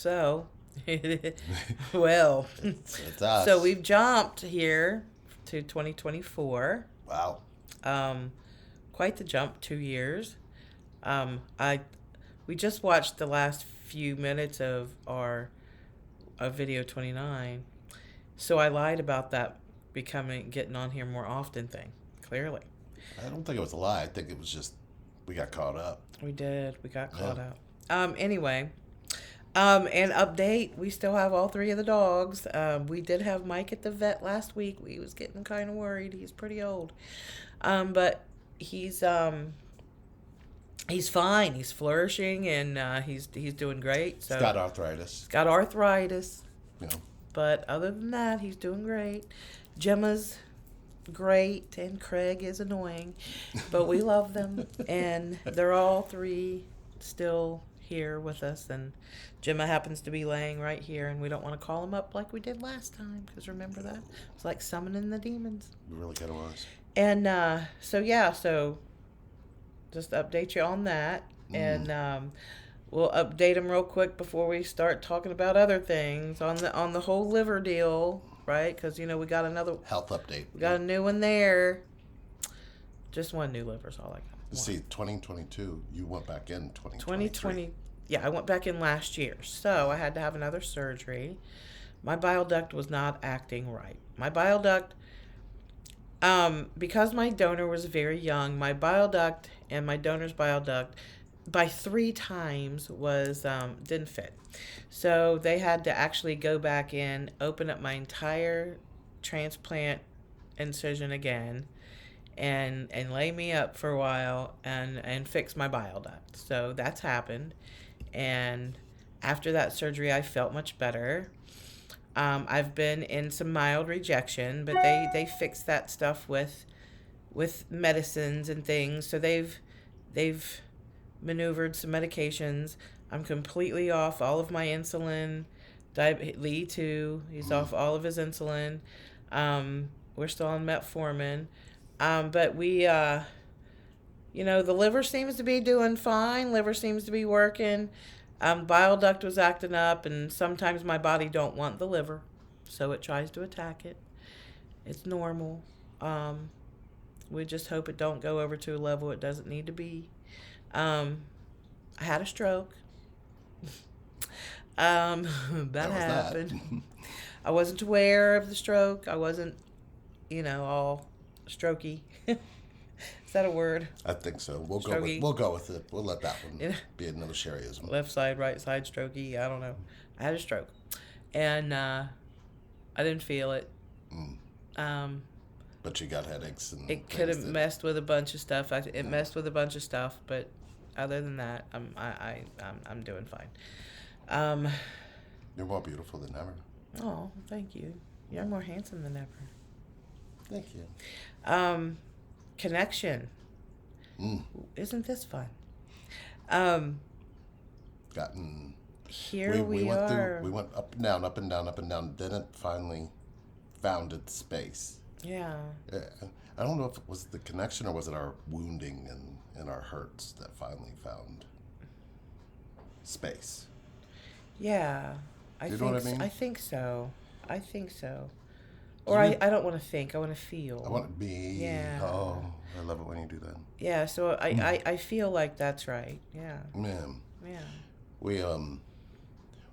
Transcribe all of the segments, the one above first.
So, well, It's us. so we've jumped here to 2024. Wow. Um, Quite the jump, 2 years. I we just watched the last few minutes of video 29, so I lied about that getting on here more often thing. Clearly, I don't think it was a lie. I think it was just we got caught up. we did. We got caught Yeah. up. Anyway, and update, we still have all three of the dogs. We did have Mike at the vet last week. We was getting kind of worried. He's pretty old. But he's he's fine. He's flourishing and he's doing great. So He's got arthritis. he's got arthritis, You know. but other than that, he's doing great. Gemma's great and Craig is annoying, but we love them and they're all three still here with us, and Gemma happens to be laying right here, and we don't want to call him up like we did last time, because remember that? It's like summoning the demons. It really kind of was. And so just update you on that, and we'll update them real quick before we start talking about other things on the whole liver deal, right? Because we got another, Health update. we got a new one there. Just one new liver's all I got. See, 2022, you went back in 2023. 2020, yeah, I went back in last year, so I had to have another surgery. My bile duct was not acting right. My bile duct, because my donor was very young, my bile duct and my donor's bile duct by 3 times was didn't fit. So they had to actually go back in, open up my entire transplant incision again, and lay me up for a while and fix my bile duct. So that's happened. And after that surgery, I felt much better. I've been in some mild rejection, but they fixed that stuff with medicines and things. So they've maneuvered some medications. I'm completely off all of my insulin. Lee too. He's off all of his insulin. We're still on metformin. But we, the liver seems to be doing fine. Liver seems to be working. Bile duct was acting up, and sometimes my body don't want the liver, so it tries to attack it. It's normal. We just hope it don't go over to a level it doesn't need to be. I had a stroke. That happened. I wasn't aware of the stroke. I wasn't, all strokey. Is that a word? I think so. We'll Strokey. go with it. We'll let that one be another Sherryism. Left side, right side, strokey. I don't know. I had a stroke, and I didn't feel it. But you got headaches and It could have messed with a bunch of stuff. It messed with a bunch of stuff, but other than that, I'm doing fine. You're more beautiful than ever. Oh, thank you. You're more handsome than ever. Thank you. Connection. Isn't this fun? Gotten. Here we are. We went up and down, up and down, up and down. Then it finally found its space. Yeah. I don't know if it was the connection or was it our wounding and our hurts that finally found space. Yeah. Do you know what I mean? I think so. Or I don't want to think. I want to feel. I want to be. Yeah. Oh, I love it when you do that. Yeah, so I feel like that's right. Yeah. Man. Yeah.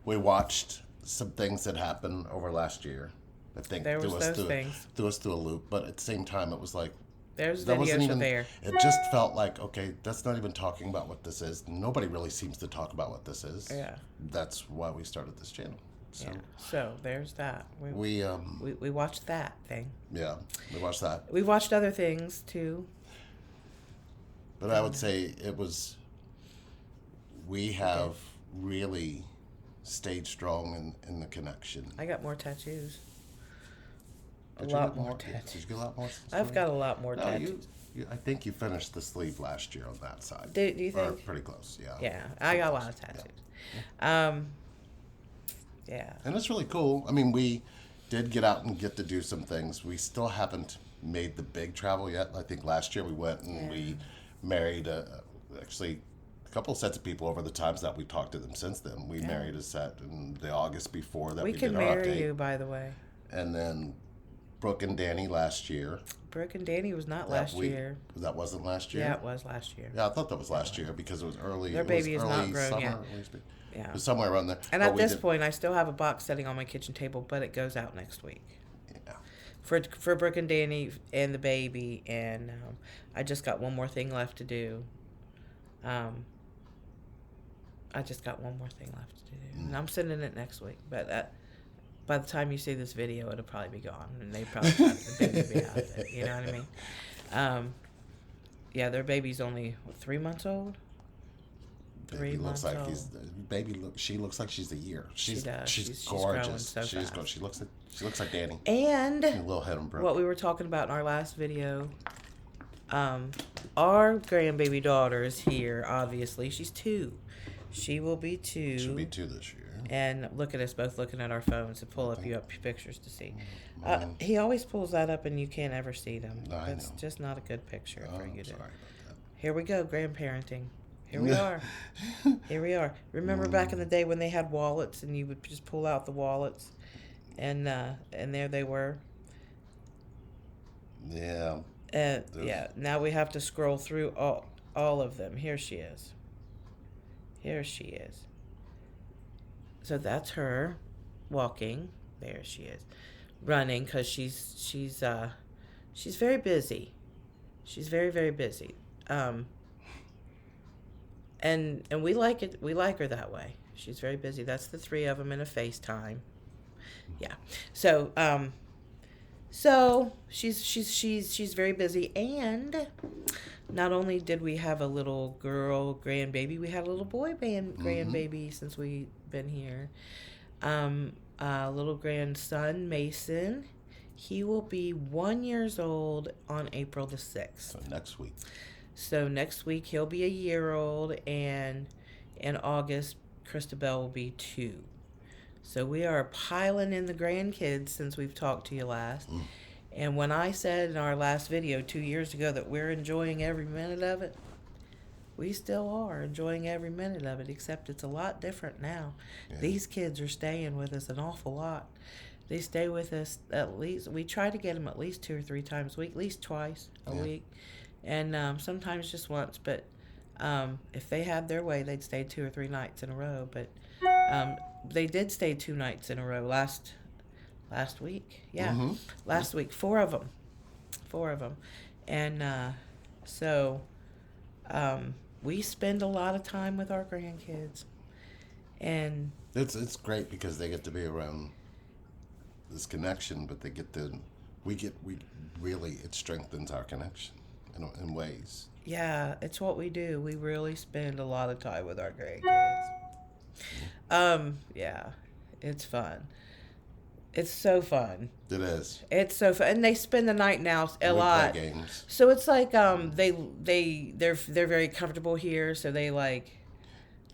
We watched some things that happened over last year. I think There was those things. threw us through a loop, but at the same time, it was like There's that wasn't videos even there. It just felt like, okay, that's not even talking about what this is. Nobody really seems to talk about what this is. Yeah. That's why we started this channel. So Yeah. So there's that. we We watched that thing. yeah, we watched that. We watched other things too. But I would say we have really stayed strong in the connection. I got more tattoos. Did A you lot get more Did tattoos. you get a lot more? I've got a lot more No, tattoos. I think you finished the sleeve last year on that side. Do you Or think? pretty close, yeah. Yeah, I got a lot of tattoos. Yeah. And it's really cool. I mean, we did get out and get to do some things. We still haven't made the big travel yet. I think last year we went and we married actually a couple sets of people over the times that we've talked to them since then. We married a set in the August before that We we can did our marry update. you, by the way. And then Brooke and Danny last year. Brooke and Danny was not That last we- year. That wasn't last year? Yeah, it was last year. Yeah, I thought that was last year because it was early. Their it was baby is early not grown summer, yet. It Yeah. was somewhere around there. And But at we this did- point, I still have a box sitting on my kitchen table, but it goes out next week. Yeah. For Brooke and Danny and the baby, and I just got one more thing left to do. I just got one more thing left to do, and I'm sending it next week. But by the time you see this video, it'll probably be gone, and they probably got the baby be out there. You know what I mean? Yeah, their baby's only 3 months old. Baby 3 looks months like old. she looks like she's a year. She's does. she's She's growing gorgeous. so She's fast. She looks like Danny. And A little head and Brooke. what we were talking about in our last video, our grandbaby daughter is here. Obviously, she's 2. She will be 2. She'll be 2 this year. And look at us both looking at our phones to pull up pictures to see. Mm. He always pulls that up and you can't ever see them. I That's know. just not a good picture for you I'm to. sorry about Here we go, grandparenting. Here we are. Here we are. Remember back in the day when they had wallets and you would just pull out the wallets, and there they were. that. Yeah. Yeah. Now we have to scroll through all of them. Here she is. Here she is. So that's her walking. There she is, running because she's very busy. She's very, very busy. And we like it. We like her that way. She's very busy. That's the 3 of them in a FaceTime. Yeah. So she's very busy, and not only did we have a little girl grandbaby, we had a little boy grandbaby since we've been here. Little grandson Mason, he will be 1 year old on April the 6th. So next week. So next week he'll be a year old, and in August Christabel will be 2. So we are piling in the grandkids since we've talked to you last. And when I said in our last video 2 years ago that we're enjoying every minute of it, we still are enjoying every minute of it, except it's a lot different now. Yeah. These kids are staying with us an awful lot. They stay with us at least, we try to get them at least 2 or 3 times a week, at least twice a week. And sometimes just once, but if they had their way, they'd stay 2 or 3 nights in a row. But they did stay 2 nights in a row last week. Yeah, last week, 4 of them, and so we spend a lot of time with our grandkids, and It's great because they get to be around this connection, but they get to it strengthens our connection in ways. yeah, it's what we do. We really spend a lot of time with our grandkids. Yeah, it's fun. It's so fun. It is. It's so fun, and they spend the night now a We lot. play games. So it's like they're very comfortable here. So they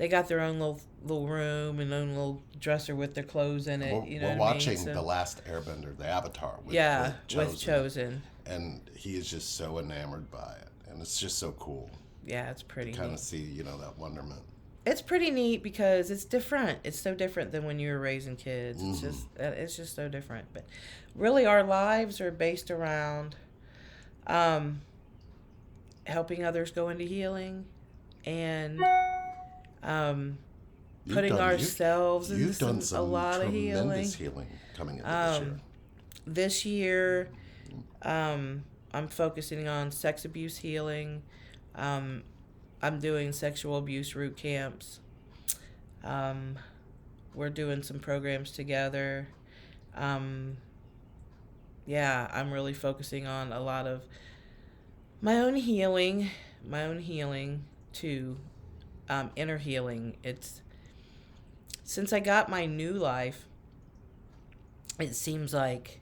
got their own little room and own little dresser with their clothes in it. We're watching The Last Airbender, the Avatar. With Chosen. And he is just so enamored by it, and it's just so cool. Yeah, it's pretty Kind of neat. see that wonderment. It's pretty neat because it's different. It's so different than when you were raising kids. It's just so different. But really, our lives are based around helping others go into healing and putting ourselves in You've done a lot of healing. tremendous healing coming into this year. This year, I'm focusing on sex abuse healing. I'm doing sexual abuse root camps. We're doing some programs together. Yeah, I'm really focusing on a lot of my own healing too, inner healing. It's since I got my new life, it seems like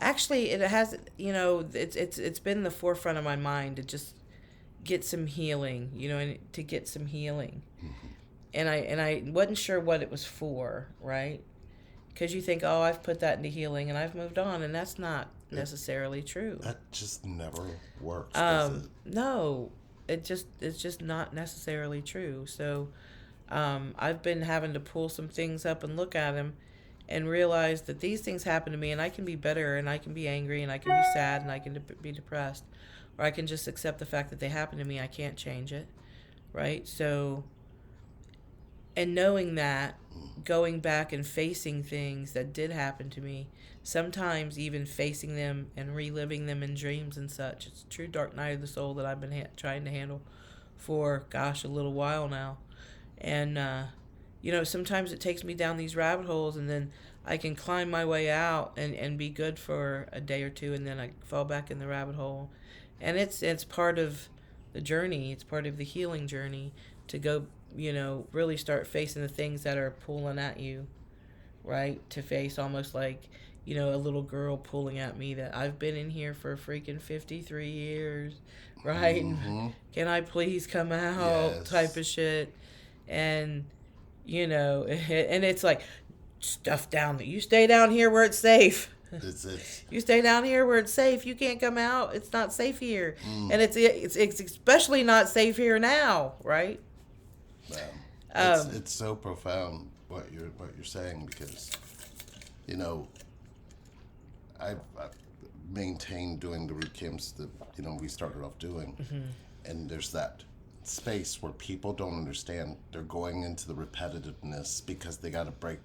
actually it has, it's been the forefront of my mind to just get some healing, and to get some healing. And I wasn't sure what it was for, right? Because you think, oh, I've put that into healing and I've moved on, and that's not necessarily true. That just never works, does it? No, it's just not necessarily true. So, I've been having to pull some things up and look at them, and realize that these things happen to me, and I can be bitter, and I can be angry, and I can be sad, and I can be depressed, or I can just accept the fact that they happen to me. I can't change it, right? So, and knowing that, going back and facing things that did happen to me, sometimes even facing them and reliving them in dreams and such. It's a true dark night of the soul that I've been trying to handle for, gosh, a little while now. And, sometimes it takes me down these rabbit holes, and then I can climb my way out and be good for a day or two, and then I fall back in the rabbit hole. And it's part of the journey. It's part of the healing journey to go, really start facing the things that are pulling at you, right? To face almost like, a little girl pulling at me, that I've been in here for freaking 53 years, right? Mm-hmm. Can I please come out? Yes. Type of shit. And, and it's like, stuff down there. You stay down here where it's safe. It's You stay down here where it's safe. You can't come out. It's not safe here. And it's especially not safe here now, right? it's so profound what you're saying, because I've maintained doing the root camps that we started off doing, and there's that space where people don't understand they're going into the repetitiveness because they got to break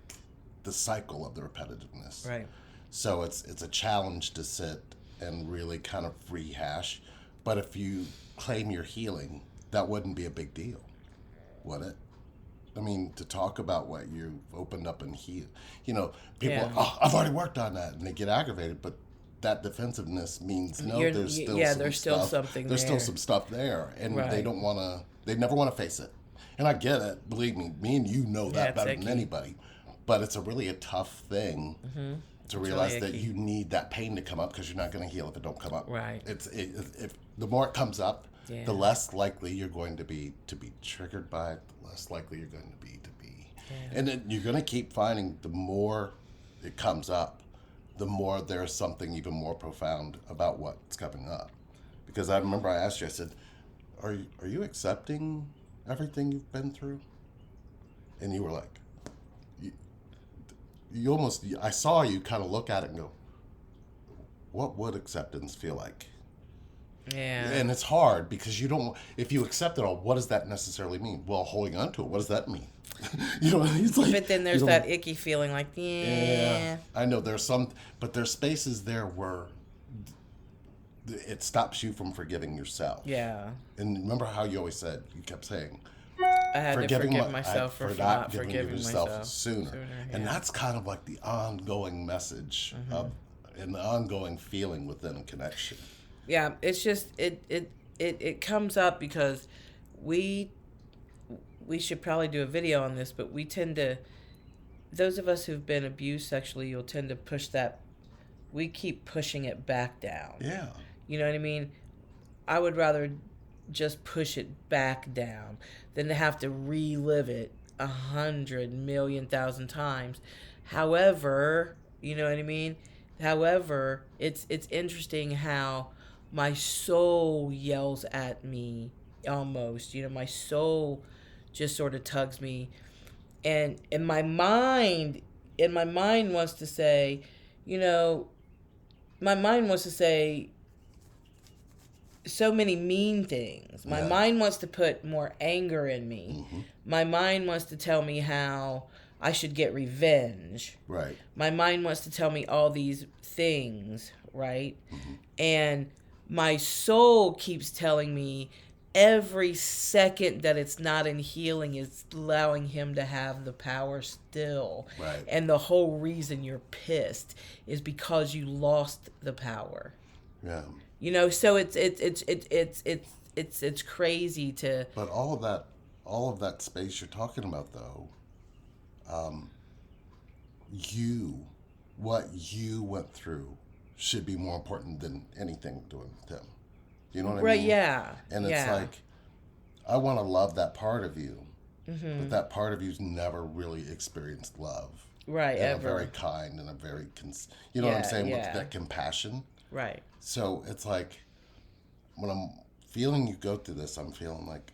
the cycle of the repetitiveness. Right. So it's a challenge to sit and really kind of rehash. But if you claim your healing, that wouldn't be a big deal, would it? I mean, to talk about what you've opened up and healed. People, I've already worked on that, and they get aggravated, but that defensive-ness means there's still something there's still some stuff there, and right. they never want to face it. And I get it, believe me and you know that better than anybody. But it's a tough thing to realize that you need that pain to come up, because you're not going to heal if it don't come up. Right. If the more it comes up, the less likely you're going to be triggered by it, the less likely you're going to be. And then you're going to keep finding the more it comes up, the more there's something even more profound about what's coming up. Because I remember I asked you, I said, are you accepting everything you've been through? And you were like, you almost, I saw you kind of look at it and go, what would acceptance feel like? Yeah. And it's hard, because if you accept it all, what does that necessarily mean? Well, holding on to it, what does that mean? It's like, but then there's that icky feeling like, yeah. I know there's spaces there where it stops you from forgiving yourself. Yeah. And remember how you always said, you kept saying, I had to forgive myself for not forgiving myself sooner. Yeah. And that's kind of like the ongoing message of and the ongoing feeling within a connection. Yeah, it's just it comes up because we should probably do a video on this, but we tend to, those of us who've been abused sexually, you'll tend to push that, we keep pushing it back down. Yeah. You know what I mean? I would rather just push it back down than to have to relive it 100,000,000 times. However, you know what I mean? However, it's interesting how my soul yells at me almost. My soul just sort of tugs me, and my mind wants to say, my mind wants to say so many mean things. My mind wants to put more anger in me. My mind wants to tell me how I should get revenge. Right. My mind wants to tell me all these things, right? And my soul keeps telling me every second that it's not in healing is allowing him to have the power still. Right. And the whole reason you're pissed is because you lost the power. Yeah. So it's crazy to. But all of that space you're talking about, though, what you went through should be more important than anything doing with him. You know what I mean? Right, yeah. And it's like, I want to love that part of you, but that part of you's never really experienced love. Right, and ever. a very kind and a very, what I'm saying, with that compassion. Right. So it's like when I'm feeling you go through this, I'm feeling like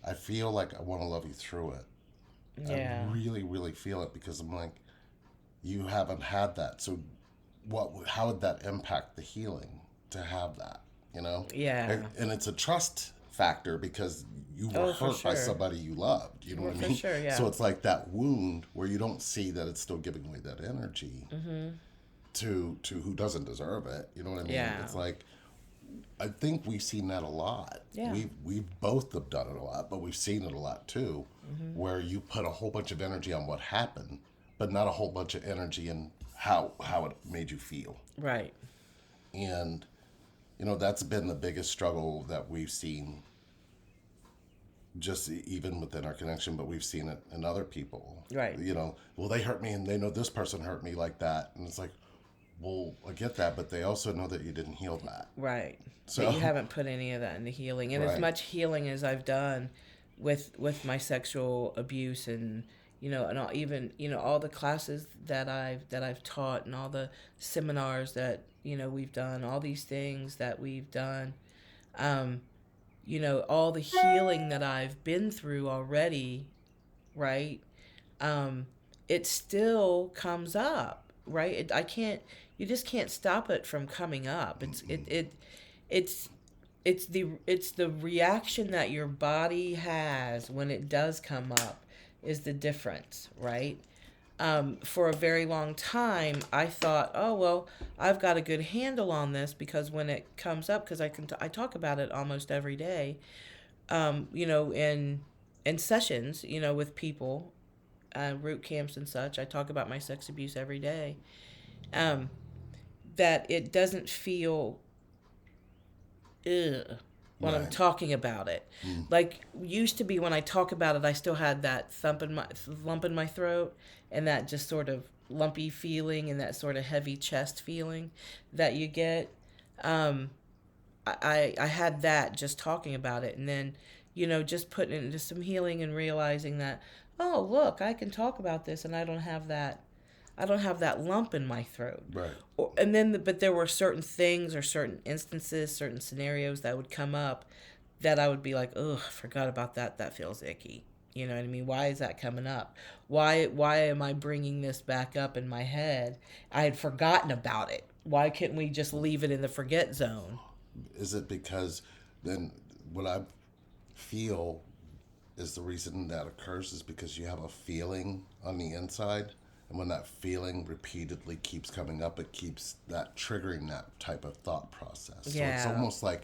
I feel like I want to love you through it. I Yeah. really, really feel it because I'm like, you haven't had that. So how would that impact the healing to have that, you know? Yeah. And it's a trust factor because you were Oh, for hurt by sure. somebody you loved, you know what I For mean? sure, yeah. So it's like that wound where you don't see that it's still giving away that energy to who doesn't deserve it, you know what I mean? Yeah. It's like I think we've seen that a lot. Yeah. We've both have done it a lot, but we've seen it a lot too, where you put a whole bunch of energy on what happened, but not a whole bunch of energy in how it made you feel. Right. And that's been the biggest struggle that we've seen, just even within our connection, but we've seen it in other people. Right. Well, they hurt me, and they know this person hurt me like that, and it's like, well, I get that, but they also know that you didn't heal that. Right. So But you haven't put any of that into healing. And as Right. much healing as I've done with my sexual abuse and and even all the classes that I've taught and all the seminars that we've done, all these things that we've done, all the healing that I've been through already, right? It still comes up, right? I can't. You just can't stop it from coming up. It's it's the reaction that your body has when it does come up is the difference, right? For a very long time, I thought, oh well, I've got a good handle on this because when it comes up, because I talk about it almost every day, in sessions, with people, root camps and such. I talk about my sex abuse every day. Um, that it doesn't feel ugh when I'm Right. talking about it. Like used to be when I talk about it, I still had that lump in my throat and that just sort of lumpy feeling and that sort of heavy chest feeling that you get. Um, I had that just talking about it, and then just putting it into some healing and realizing that, oh look, I can talk about this and I don't have that. I don't have that lump in my throat. Right. And then, but there were certain things or certain instances, certain scenarios that would come up that I would be like, ugh, I forgot about that. That feels icky. You know what I mean? Why is that coming up? Why am I bringing this back up in my head? I had forgotten about it. Why couldn't we just leave it in the forget zone? Is it because then what I feel is the reason that occurs is because you have a feeling on the inside, and when that feeling repeatedly keeps coming up, it keeps that triggering that type of thought process. So it's Yeah. almost like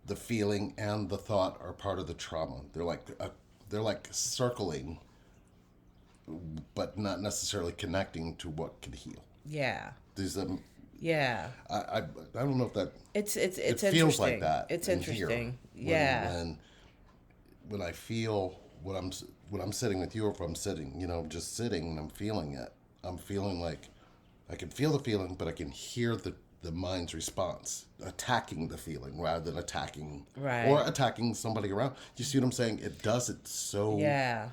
the feeling and the thought are part of the trauma. They're like circling, but not necessarily connecting to what could heal. Yeah. These Yeah. I don't know if that It's it feels interesting. like that. It's in here interesting. when, Yeah. when I feel when I'm sitting with you, or if I'm sitting, just sitting and I'm feeling it. I'm feeling like I can feel the feeling, but I can hear the mind's response, attacking the feeling rather than attacking Right. or attacking somebody around. You see what I'm saying? It does it so. Yeah.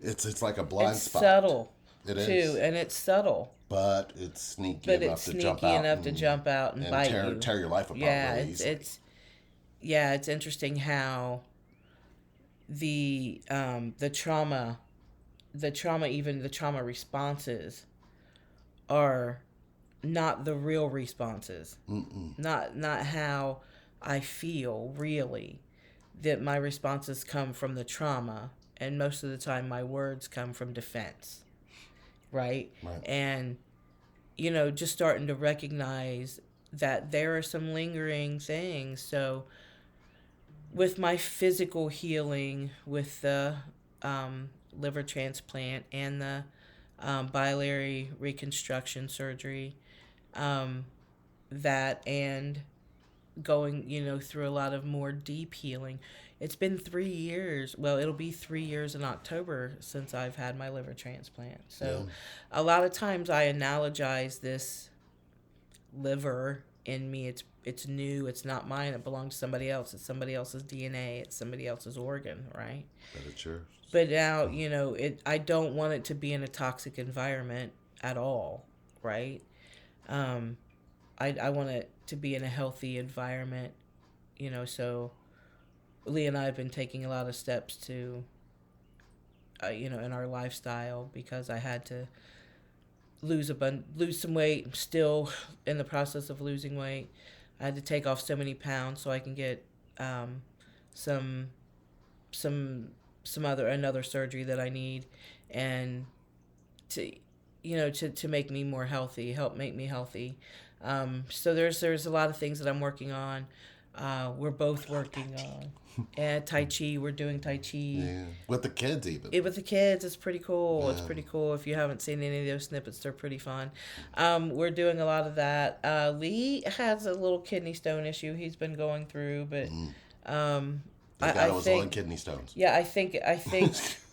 It's like a blind It's spot. subtle. It too, is. and it's subtle. But it's sneaky But enough it's to jump sneaky out enough to jump out and bite you. tear your life apart Yeah, really easily. it's interesting how the trauma, even the trauma responses are not the real responses. Not how I feel really. That my responses come from the trauma, and most of the time my words come from defense. Right? Right. And just starting to recognize that there are some lingering things. So with my physical healing, with the liver transplant and the biliary reconstruction surgery, that and going, through a lot of more deep healing. It's been 3 years. Well, it'll be 3 years in October since I've had my liver transplant. So a lot of times I analogize this liver in me. It's new. It's not mine. It belongs to somebody else. It's somebody else's DNA. It's somebody else's organ, right? But it's yours. But now, I don't want it to be in a toxic environment at all, right? I want it to be in a healthy environment, so Lee and I have been taking a lot of steps to, in our lifestyle, because I had to lose some weight. I'm still in the process of losing weight. I had to take off so many pounds so I can get some another surgery that I need, and to make me more healthy, help make me healthy. So there's a lot of things that I'm working on. We're both working on. And Tai Chi, we're doing Tai Chi. Yeah, with the kids even. With the kids, it's pretty cool. Yeah. It's pretty cool. If you haven't seen any of those snippets, they're pretty fun. We're doing a lot of that. Lee has a little kidney stone issue he's been going through, but I was all in kidney stones. yeah, I think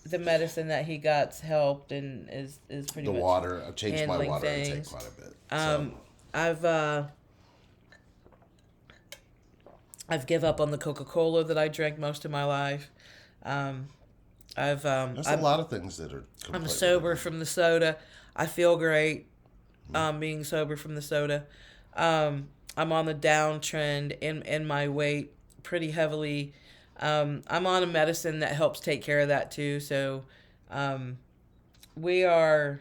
the medicine that he got's helped, and is pretty the much water. I've changed my water things. intake quite a bit. So. I've give up on the Coca-Cola that I drank most of my life. There's a lot of things that are. I'm sober from the soda. I feel great being sober from the soda. I'm on the downtrend in my weight pretty heavily. I'm on a medicine that helps take care of that too. So we are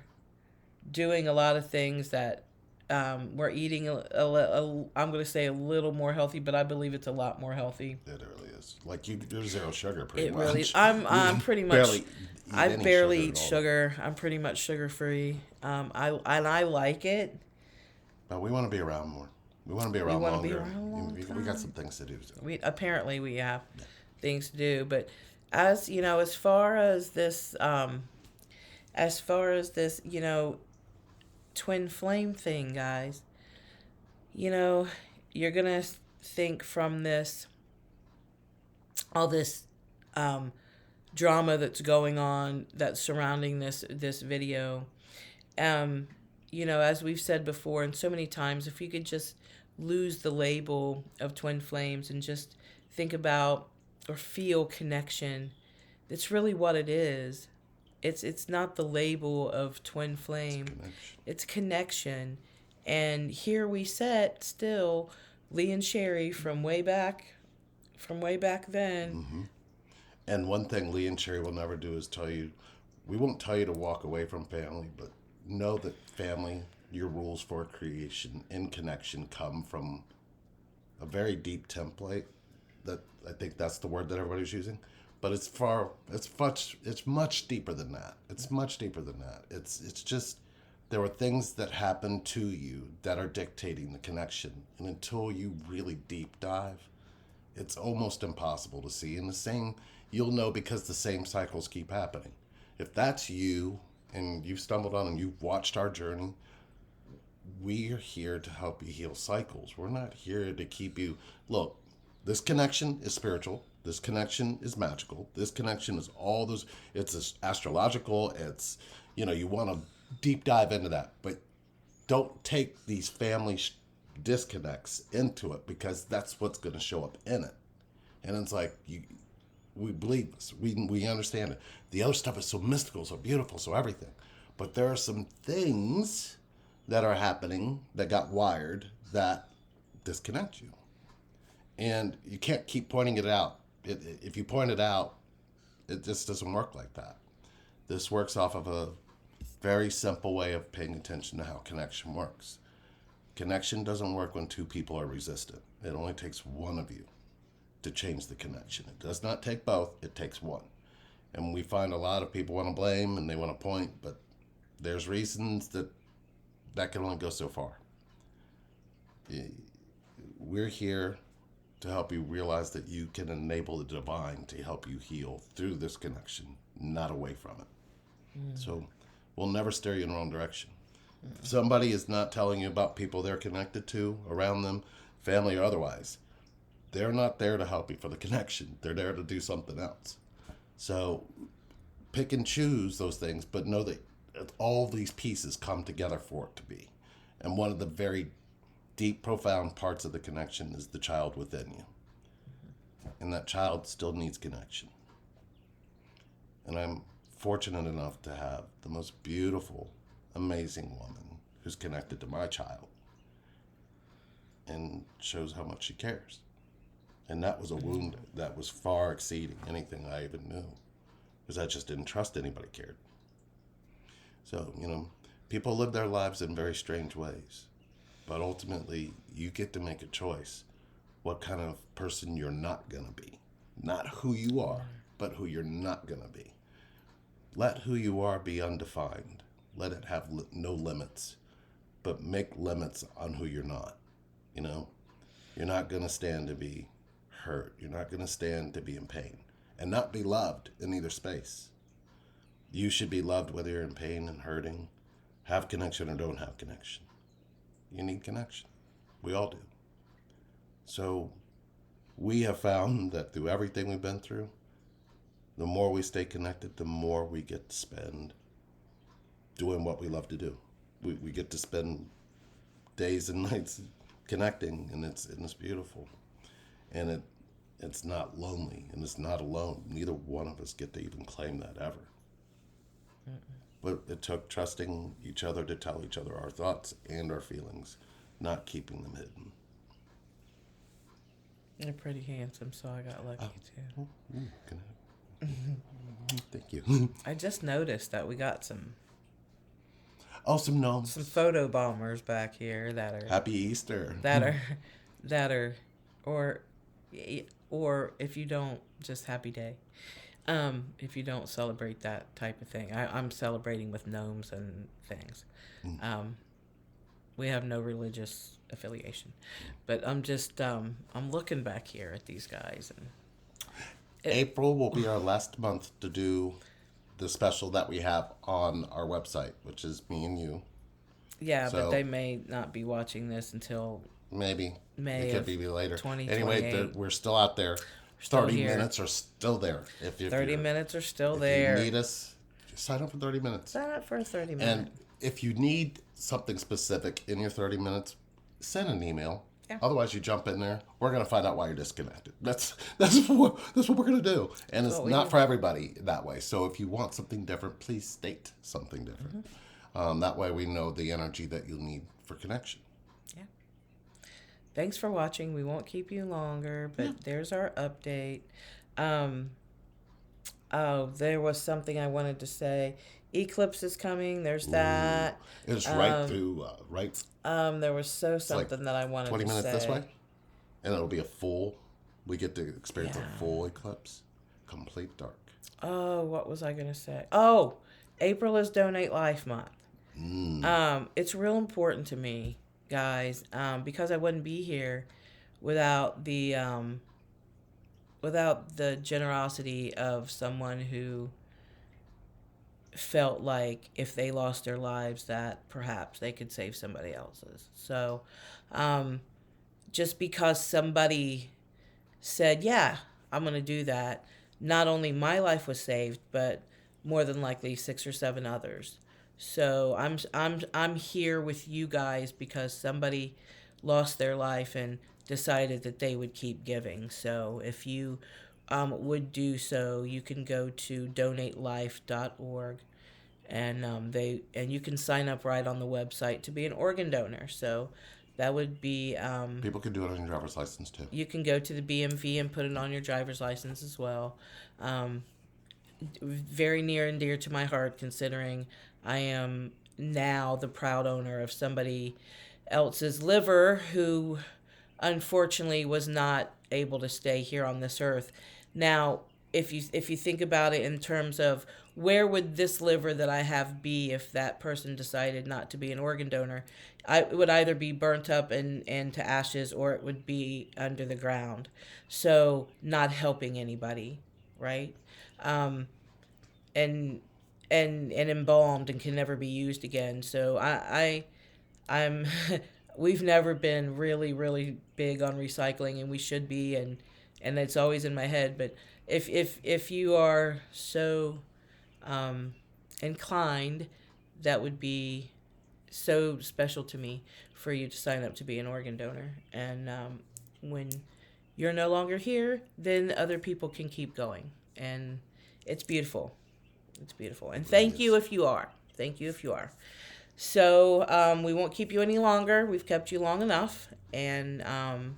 doing a lot of things that we're eating I'm going to say a little more healthy, but I believe it's a lot more healthy. It really is. Like you're zero sugar pretty much. Really, I'm pretty much. I barely eat sugar. I'm pretty much sugar free. I like it. But we want to be around more. We want to be around longer. We got some things to do. So. We have things to do, but as far as this twin flame thing, guys, you're gonna think from all this drama that's going on, that's surrounding this video. As we've said before and so many times, if you could just lose the label of twin flames and just think about or feel connection, that's really what it is. It's not the label of twin flame. It's connection. And here we sit still, Lee and Sherry from way back then. Mm-hmm. And one thing Lee and Sherry will never do is we won't tell you to walk away from family, but know that family, your rules for creation and connection come from a very deep template. That I think that's the word that everybody's using. But it's much deeper than that. It's much deeper than that. It's just there are things that happen to you that are dictating the connection. And until you really deep dive, it's almost impossible to see. And you'll know because the same cycles keep happening. If that's you and you've stumbled on and you've watched our journey, we are here to help you heal cycles. We're not here to keep you. Look, this connection is spiritual. This connection is magical. This connection is all those. It's astrological. It's, you want to deep dive into that. But don't take these family disconnects into it, because that's what's going to show up in it. And it's like, we believe this. We understand it. The other stuff is so mystical, so beautiful, so everything. But there are some things that are happening that got wired that disconnect you. And you can't keep pointing it out. If you point it out, it just doesn't work like that. This works off of a very simple way of paying attention to how connection works. Connection doesn't work when two people are resistant. It only takes one of you to change the connection. It does not take both, it takes one. And we find a lot of people want to blame and they want to point, but there's reasons that can only go so far. We're here to help you realize that you can enable the divine to help you heal through this connection, not away from it. So we'll never steer you in the wrong direction. If somebody is not telling you about people they're connected to, around them, family or otherwise, they're not there to help you for the connection. They're there to do something else. So pick and choose those things, but know that all these pieces come together for it to be. And one of the very deep, profound parts of the connection is the child within you. And that child still needs connection. And I'm fortunate enough to have the most beautiful, amazing woman who's connected to my child. and shows how much she cares. And that was a wound that was far exceeding anything I even knew, because I just didn't trust anybody cared. So, people live their lives in very strange ways, but ultimately you get to make a choice what kind of person you're not going to be. Not who you are, but who you're not going to be. Let who you are be undefined. Let it have no limits, but make limits on who you're not. You're not going to stand to be hurt. You're not going to stand to be in pain and not be loved in either space. You should be loved whether you're in pain and hurting, have connection or don't have connection. You need connection. We all do. So we have found that through everything we've been through, the more we stay connected, the more we get to spend doing what we love to do. We get to spend days and nights connecting, and it's beautiful. And it's not lonely, and it's not alone. Neither one of us get to even claim that ever. But it took trusting each other to tell each other our thoughts and our feelings, not keeping them hidden. You're pretty handsome, so I got lucky too. Thank you. I just noticed that we got some some gnomes. Some photo bombers back here that are Happy Easter. That are, or if you don't, just happy day. If you don't celebrate that type of thing, I'm celebrating with gnomes and things. We have no religious affiliation, but I'm just I'm looking back here at these guys, and April will be our last month to do the special that we have on our website, which is me and you. Yeah, so, but they may not be watching this until maybe May. It could be later. Anyway, we're still out there. 30 minutes are still there. If 30 minutes are still there. If you need us, just sign up for 30 minutes. Sign up for a 30 minutes. And if you need something specific in your 30 minutes, send an email. Yeah. Otherwise, you jump in there. We're going to find out why you're disconnected. That's what we're going to do. And it's not for everybody that way. So if you want something different, please state something different. Mm-hmm. That way we know the energy that you'll need for connection. Yeah. Thanks for watching. We won't keep you longer, but there's our update. There was something I wanted to say. Eclipse is coming. There's that. It's right through, right? There was something that I wanted to say. 20 minutes this way, and it'll be a full. We get to experience a full eclipse, complete dark. Oh, what was I gonna say? Oh, April is Donate Life Month. It's real important to me, guys, because I wouldn't be here without the generosity of someone who felt like if they lost their lives that perhaps they could save somebody else's. So just because somebody said, yeah, I'm going to do that, not only my life was saved, but more than likely 6 or 7 others. So I'm here with you guys because somebody lost their life and decided that they would keep giving. So if you would do so, you can go to donatelife.org, and you can sign up right on the website to be an organ donor. So that would be people can do it on your driver's license too. You can go to the BMV and put it on your driver's license as well. Very near and dear to my heart, considering I am now the proud owner of somebody else's liver who unfortunately was not able to stay here on this earth. Now, if you think about it in terms of where would this liver that I have be if that person decided not to be an organ donor, it would either be burnt up and to ashes, or it would be under the ground. So not helping anybody, right? And embalmed and can never be used again. So I'm we've never been really, really big on recycling, and we should be, and it's always in my head. But if you are so inclined, that would be so special to me for you to sign up to be an organ donor. And when you're no longer here, then other people can keep going, and it's beautiful. It's beautiful. And thank you if you are. Thank you if you are. So we won't keep you any longer. We've kept you long enough. And I'm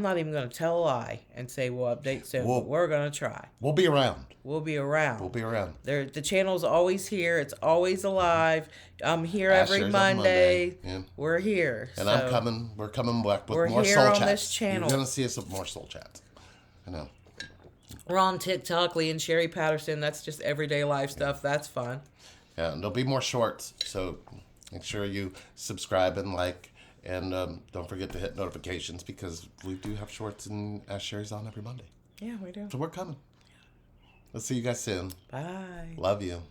not even going to tell a lie and say we'll update soon. But we're going to try. We'll be around. We'll be around. We'll be around. The channel's always here. It's always alive. I'm here Ash every Sherry's on Monday. Yeah. We're here. And so I'm coming. We're coming back with we're more here soul on chats. this channel. You're gonna see us with more soul chats. I know. We're on TikTok, Lee and Sherry Patterson. That's just everyday life stuff. That's fun. Yeah, and there'll be more shorts. So make sure you subscribe and like, and don't forget to hit notifications because we do have shorts and Ash Sherry's on every Monday. Yeah, we do. So we're coming. Let's see you guys soon. Bye. Love you.